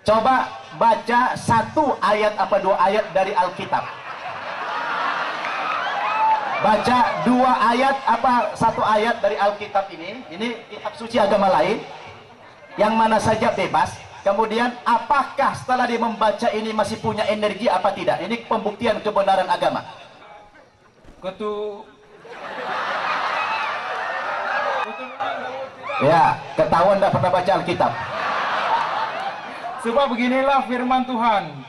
Coba baca satu ayat apa dua ayat dari Alkitab. Baca dua ayat apa satu ayat dari Alkitab ini kitab suci agama lain, yang mana saja bebas. Kemudian apakah setelah dia membaca ini masih punya energi apa tidak? Ini pembuktian kebenaran agama. Ya, ketahuan tidak pernah baca Alkitab. Sebab beginilah firman Tuhan,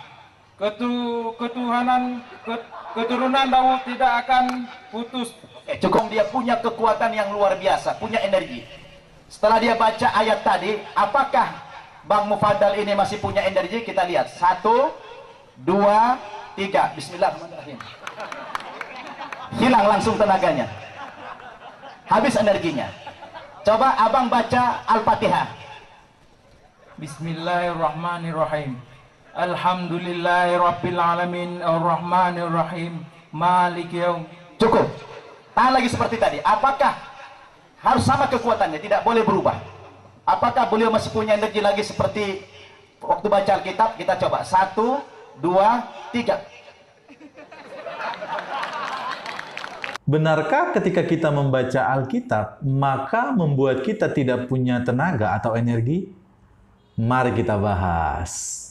keturunan Daud tidak akan putus. Cukup, dia punya kekuatan yang luar biasa, punya energi. Setelah dia baca ayat tadi, apakah Bang Mufadal ini masih punya energi? Kita lihat. 1, 2, 3. Bismillahirrahmanirrahim. Hilang langsung tenaganya. Habis energinya. Coba abang baca Al-Fatihah. Bismillahirrahmanirrahim. Alhamdulillahirabbil alamin arrahmanir rahim maliki yaum. Cukup. Tahan lagi seperti tadi. Apakah harus sama kekuatannya, tidak boleh berubah? Apakah beliau masih punya energi lagi seperti waktu baca Alkitab? Kita coba. 1, 2, 3. Benarkah ketika kita membaca Alkitab, maka membuat kita tidak punya tenaga atau energi? Mari kita bahas.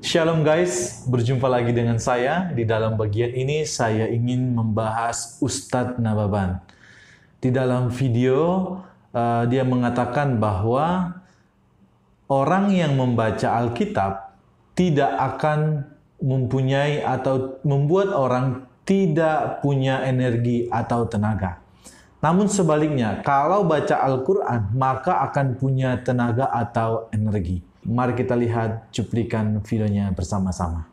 Shalom guys, berjumpa lagi dengan saya. Di dalam bagian ini saya ingin membahas Ustadz Nababan. Di dalam video dia mengatakan bahwa orang yang membaca Alkitab tidak akan mempunyai atau membuat orang tidak punya energi atau tenaga. Namun sebaliknya, kalau baca Al-Quran maka akan punya tenaga atau energi. Mari kita lihat cuplikan videonya bersama-sama.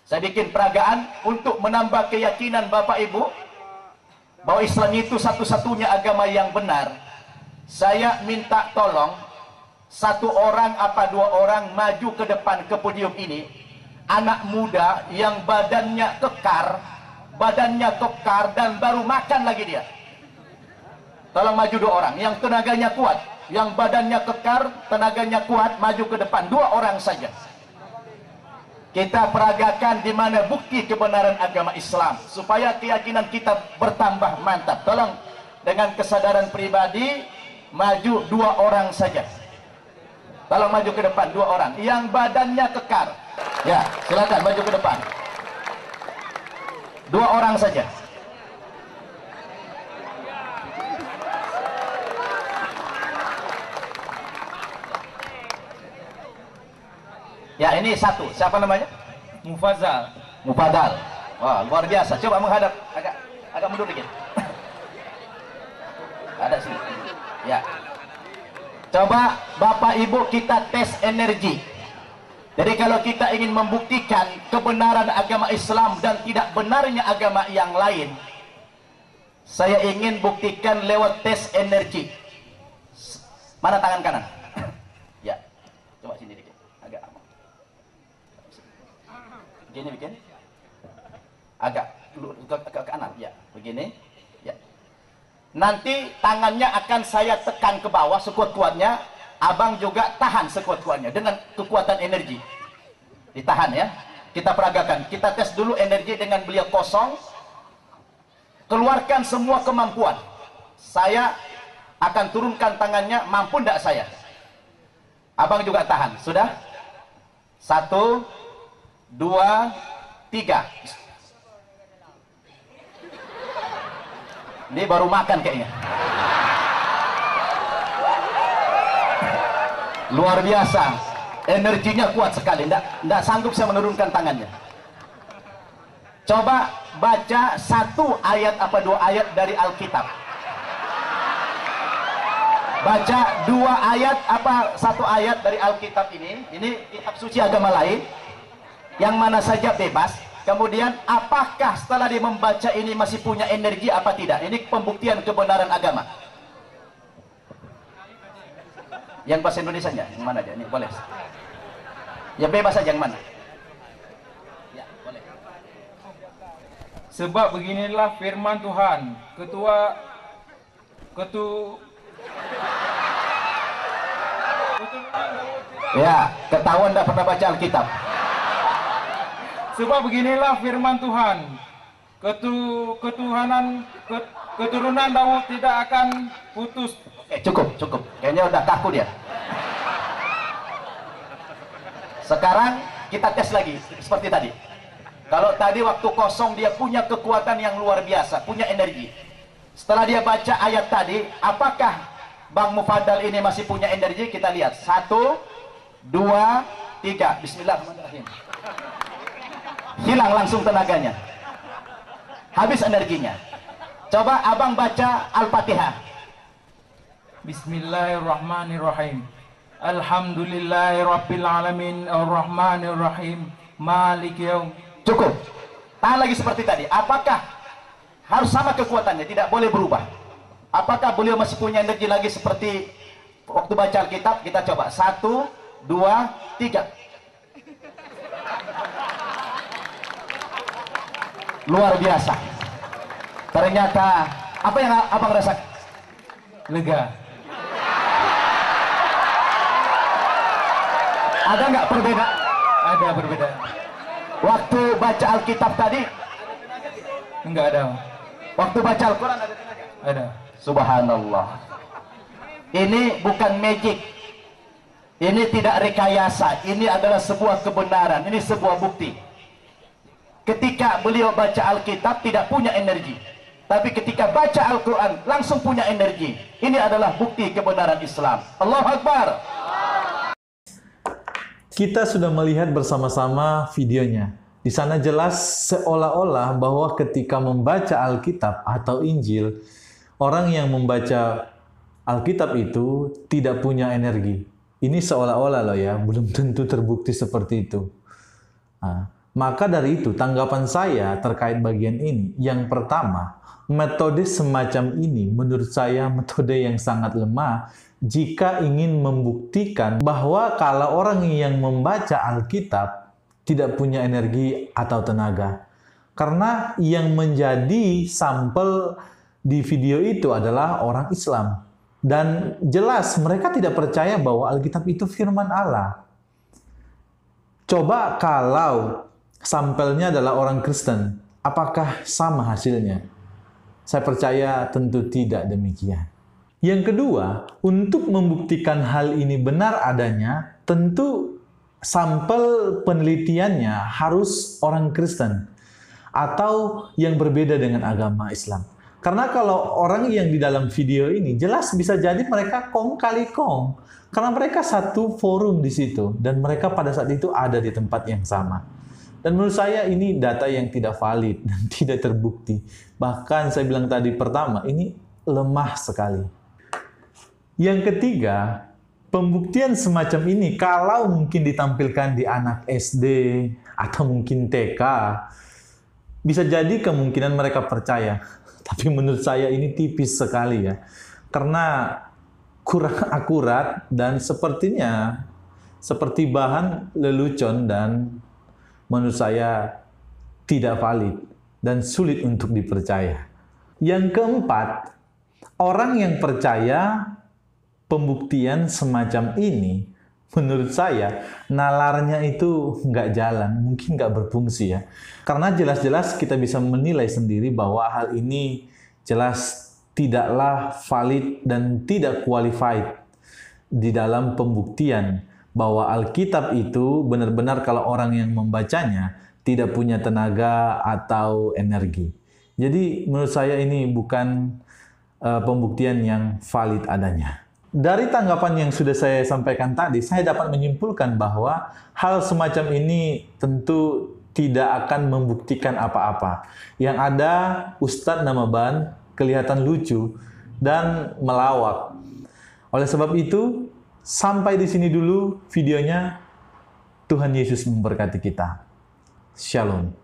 Saya bikin peragaan untuk menambah keyakinan Bapak Ibu bahwa Islam itu satu-satunya agama yang benar. Saya minta tolong satu orang apa dua orang maju ke depan ke podium ini. Anak muda yang badannya kekar dan baru makan lagi dia. Tolong maju dua orang yang tenaganya kuat. Yang badannya kekar, tenaganya kuat, maju ke depan. 2 orang saja. Kita peragakan di mana bukti kebenaran agama Islam, supaya keyakinan kita bertambah mantap. Tolong dengan kesadaran pribadi, maju 2 orang saja. Tolong maju ke depan 2 orang. Yang badannya kekar. Ya, silakan maju ke depan. 2 orang saja. Ya, ini satu. Siapa namanya? Mufazal. Mufadal. Wah, luar biasa. Coba menghadap agak mundur dikit. Ada sini. Ya. Coba Bapak Ibu kita tes energi. Jadi kalau kita ingin membuktikan kebenaran agama Islam dan tidak benarnya agama yang lain, saya ingin buktikan lewat tes energi. Mana tangan kanan? Ya. Coba sini dikit. Agak aman. Begini bikin agak ke kanan ya, begini ya. Nanti tangannya akan saya tekan ke bawah sekuat-kuatnya, abang juga tahan sekuat-kuatnya dengan kekuatan energi. Ditahan ya. Kita peragakan, kita tes dulu energi dengan beliau kosong. Keluarkan semua kemampuan. Saya akan turunkan tangannya, mampu tidak saya? Abang juga tahan, sudah? 1, 2, 3. Ini baru makan kayaknya. Luar biasa. Energinya kuat sekali. Nggak sanggup saya menurunkan tangannya. Coba baca satu ayat apa dua ayat dari Alkitab. Baca 2 ayat apa satu ayat dari Alkitab ini kitab suci agama lain, yang mana saja bebas. Kemudian apakah setelah dia membaca ini masih punya energi apa tidak? Ini pembuktian kebenaran agama. Yang bahasa Indonesia aja, yang mana aja? Ini boleh. Ya bebas aja, yang mana? Ya, boleh. Sebab beginilah firman Tuhan, Ya, ketahuan dah pernah baca Alkitab. sebab beginilah firman Tuhan, keturunan Daud tidak akan putus. Cukup. Kayaknya udah kaku dia. Sekarang kita tes lagi seperti tadi. Kalau tadi waktu kosong dia punya kekuatan yang luar biasa, punya energi. Setelah dia baca ayat tadi, apakah Bang Mufadal ini masih punya energi? Kita lihat. 1, 2, 3. Bismillahirrahmanirrahim. Hilang langsung tenaganya. Habis energinya. Coba abang baca Al-Fatihah. Bismillahirrahmanirrahim. Alhamdulillahirabbil alamin arrahmanir rahim maliki yaum. Cukup. Tahan lagi seperti tadi. Apakah harus sama kekuatannya, tidak boleh berubah? Apakah beliau masih punya energi lagi seperti waktu baca Alkitab? Kita coba. 1, 2, 3. Luar biasa. Ternyata apa yang abang rasakan? Lega. Ada nggak perbedaan? Ada perbedaan. Waktu baca Alkitab tadi, Enggak ada. waktu baca Al-Quran ada tenaga? Ada. Subhanallah. Ini bukan magic. Ini tidak rekayasa. Ini adalah sebuah kebenaran. Ini sebuah bukti. Ketika beliau baca Alkitab tidak punya energi, tapi ketika baca Al-Quran langsung punya energi. Ini adalah bukti kebenaran Islam. Allahu Akbar. Kita sudah melihat bersama-sama videonya. Di sana jelas seolah-olah bahwa ketika membaca Alkitab atau Injil, orang yang membaca Alkitab itu tidak punya energi. Ini seolah-olah loh ya, belum tentu terbukti seperti itu. Nah, maka dari itu tanggapan saya terkait bagian ini. Yang pertama, metode semacam ini menurut saya metode yang sangat lemah jika ingin membuktikan bahwa kalau orang yang membaca Alkitab tidak punya energi atau tenaga. Karena yang menjadi sampel di video itu adalah orang Islam. Dan jelas mereka tidak percaya bahwa Alkitab itu firman Allah. Coba kalau sampelnya adalah orang Kristen, apakah sama hasilnya? Saya percaya tentu tidak demikian. Yang kedua, untuk membuktikan hal ini benar adanya, tentu sampel penelitiannya harus orang Kristen atau yang berbeda dengan agama Islam. Karena kalau orang yang di dalam video ini jelas bisa jadi mereka kong kali kong. Karena mereka satu forum di situ dan mereka pada saat itu ada di tempat yang sama. Dan menurut saya ini data yang tidak valid dan tidak terbukti. Bahkan saya bilang tadi pertama, ini lemah sekali. Yang ketiga, pembuktian semacam ini kalau mungkin ditampilkan di anak SD atau mungkin TK, bisa jadi kemungkinan mereka percaya. Tapi menurut saya ini tipis sekali ya. Karena kurang akurat dan sepertinya seperti bahan lelucon dan menurut saya tidak valid dan sulit untuk dipercaya. Yang keempat, orang yang percaya pembuktian semacam ini, menurut saya, nalarnya itu nggak jalan, mungkin nggak berfungsi ya. Karena jelas-jelas kita bisa menilai sendiri bahwa hal ini jelas tidaklah valid dan tidak qualified di dalam pembuktian bahwa Alkitab itu benar-benar kalau orang yang membacanya tidak punya tenaga atau energi. Jadi menurut saya ini bukan pembuktian yang valid adanya. Dari tanggapan yang sudah saya sampaikan tadi, saya dapat menyimpulkan bahwa hal semacam ini tentu tidak akan membuktikan apa-apa. Yang ada Ustadz Namaban kelihatan lucu dan melawak. Oleh sebab itu, sampai di sini dulu videonya. Tuhan Yesus memberkati kita. Shalom.